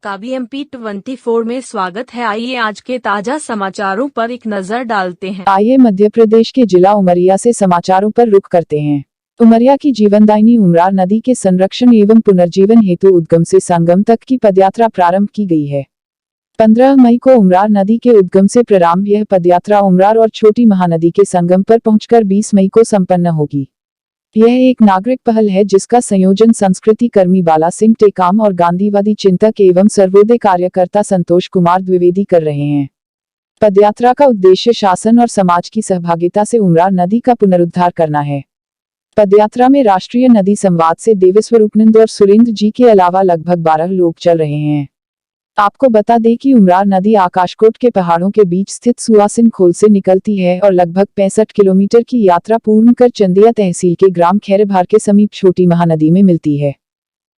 आपका BMP24 में स्वागत है। आइए आज के ताजा समाचारों पर एक नजर डालते हैं। आइए मध्य प्रदेश के जिला उमरिया से समाचारों पर रुख करते हैं। उमरिया की जीवनदायिनी उमरार नदी के संरक्षण एवं पुनर्जीवन हेतु उद्गम से संगम तक की पदयात्रा प्रारंभ की गई है। 15 मई को उमरार नदी के उद्गम से प्रारंभ यह पदयात्रा उमरार और छोटी महानदी के संगम पर पहुंचकर 20 मई को संपन्न होगी। यह एक नागरिक पहल है जिसका संयोजन संस्कृति कर्मी बाला सिंह टेकाम और गांधीवादी चिंतक एवं सर्वोदय कार्यकर्ता संतोष कुमार द्विवेदी कर रहे हैं। पदयात्रा का उद्देश्य शासन और समाज की सहभागिता से उमरार नदी का पुनरुद्धार करना है। पदयात्रा में राष्ट्रीय नदी संवाद से देवेस्वरूपनंद और सुरेंद्र जी के अलावा लगभग 12 लोग चल रहे हैं। आपको बता दें कि उमरार नदी आकाशकोट के पहाड़ों के बीच स्थित सुहासिन खोल से निकलती है और लगभग 65 किलोमीटर की यात्रा पूर्ण कर चंदिया तहसील के ग्राम खैरभार के समीप छोटी महानदी में मिलती है।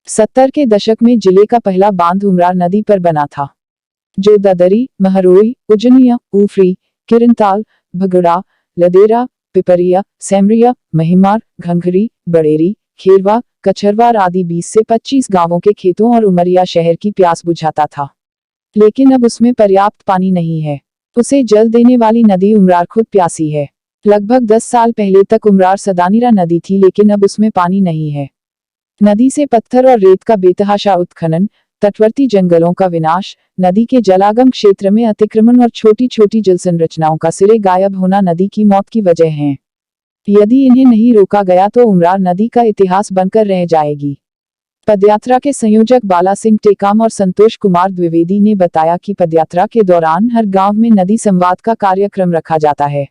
70 के दशक में जिले का पहला बांध उमरार नदी पर बना था, जो ददरी, महरोई, उजनिया, ऊफरी, किरनताल, भगड़ा, लदेरा, पिपरिया, सेमरिया, महिमार, घंघरी, बड़ेरी, खेरवा, कछरवार आदि 20 से 25 गांवों के खेतों और उमरिया शहर की प्यास बुझाता था। लेकिन अब उसमें पर्याप्त पानी नहीं है। उसे जल देने वाली नदी उमरार खुद प्यासी है। लगभग 10 साल पहले तक उमरार सदानीरा नदी थी, लेकिन अब उसमें पानी नहीं है। नदी से पत्थर और रेत का बेतहाशा उत्खनन, तटवर्ती जंगलों का विनाश, नदी के जलागम क्षेत्र में अतिक्रमण और छोटी छोटी जल संरचनाओं का सिरे गायब होना नदी की मौत की वजह है। यदि इन्हें नहीं रोका गया तो उमरार नदी का इतिहास बनकर रह जाएगी। पदयात्रा के संयोजक बाला सिंह टेकाम और संतोष कुमार द्विवेदी ने बताया कि पदयात्रा के दौरान हर गांव में नदी संवाद का कार्यक्रम रखा जाता है।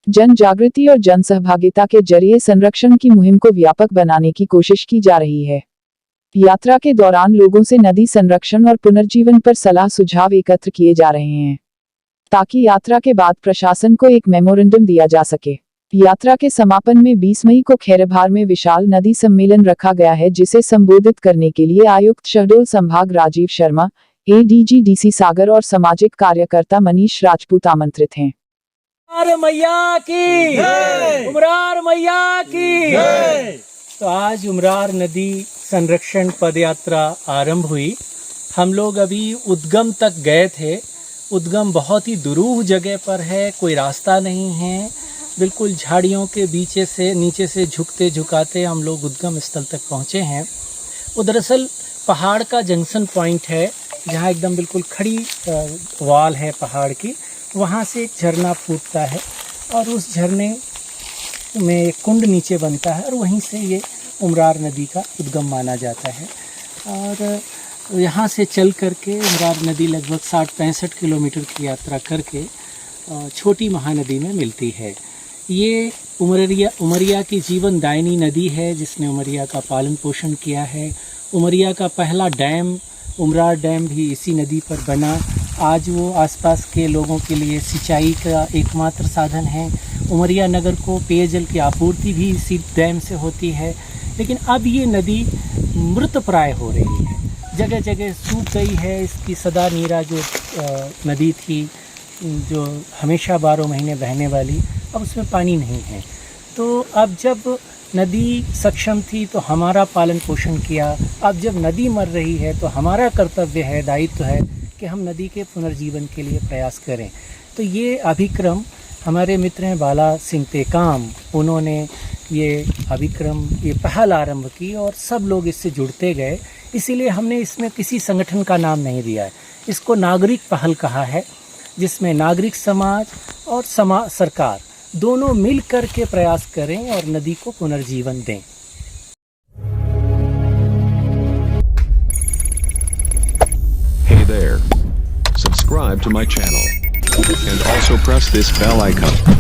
जन जागृति और जन सहभागिता के जरिए संरक्षण की मुहिम को व्यापक बनाने की कोशिश की जा रही है। यात्रा के दौरान लोगों से नदी संरक्षण और पुनर्जीवन पर सलाह सुझाव एकत्र किए जा रहे हैं, ताकि यात्रा के बाद प्रशासन को एक मेमोरेंडम दिया जा सके। यात्रा के समापन में 20 मई को खैरभार में विशाल नदी सम्मेलन रखा गया है, जिसे संबोधित करने के लिए आयुक्त शहडोल संभाग राजीव शर्मा, ADG DC सागर और सामाजिक कार्यकर्ता मनीष राजपूत आमंत्रित हैं। उमरार मैया की जय, उमरार मैया की जय। तो आज उमरार नदी संरक्षण पदयात्रा आरंभ हुई। हम लोग अभी उद्गम तक गए थे। उद्गम बहुत ही दुरूह जगह पर है, कोई रास्ता नहीं है, बिल्कुल झाड़ियों के बीचे से नीचे से झुकते झुकाते हम लोग उद्गम स्थल तक पहुँचे हैं। वो दरअसल पहाड़ का जंक्शन पॉइंट है, जहाँ एकदम बिल्कुल खड़ी वॉल है पहाड़ की। वहाँ से एक झरना फूटता है और उस झरने में एक कुंड नीचे बनता है और वहीं से ये उमरार नदी का उद्गम माना जाता है। और यहाँ से चल करके उमरार नदी लगभग 60-65 किलोमीटर की यात्रा करके छोटी महानदी में मिलती है। ये उमरिया की जीवनदायिनी नदी है, जिसने उमरिया का पालन पोषण किया है। उमरिया का पहला डैम उमरार डैम भी इसी नदी पर बना। आज वो आसपास के लोगों के लिए सिंचाई का एकमात्र साधन है। उमरिया नगर को पेयजल की आपूर्ति भी इसी डैम से होती है। लेकिन अब ये नदी मृतप्राय हो रही है, जगह जगह सूख गई है। इसकी सदा नीरा जो नदी थी, जो हमेशा 12 महीने बहने वाली, अब उसमें पानी नहीं है। तो अब जब नदी सक्षम थी तो हमारा पालन पोषण किया। अब जब नदी मर रही है तो हमारा कर्तव्य है, दायित्व है कि हम नदी के पुनर्जीवन के लिए प्रयास करें। तो ये अभिक्रम हमारे मित्र हैं बाला सिंह टेकाम, उन्होंने ये अभिक्रम, ये पहल आरंभ की और सब लोग इससे जुड़ते गए। इसीलिए हमने इसमें किसी संगठन का नाम नहीं दिया है। इसको नागरिक पहल कहा है, जिसमें नागरिक समाज और सरकार दोनों मिल कर के प्रयास करें और नदी को पुनर्जीवन दें। Hey there. Subscribe to my channel and also press this bell icon.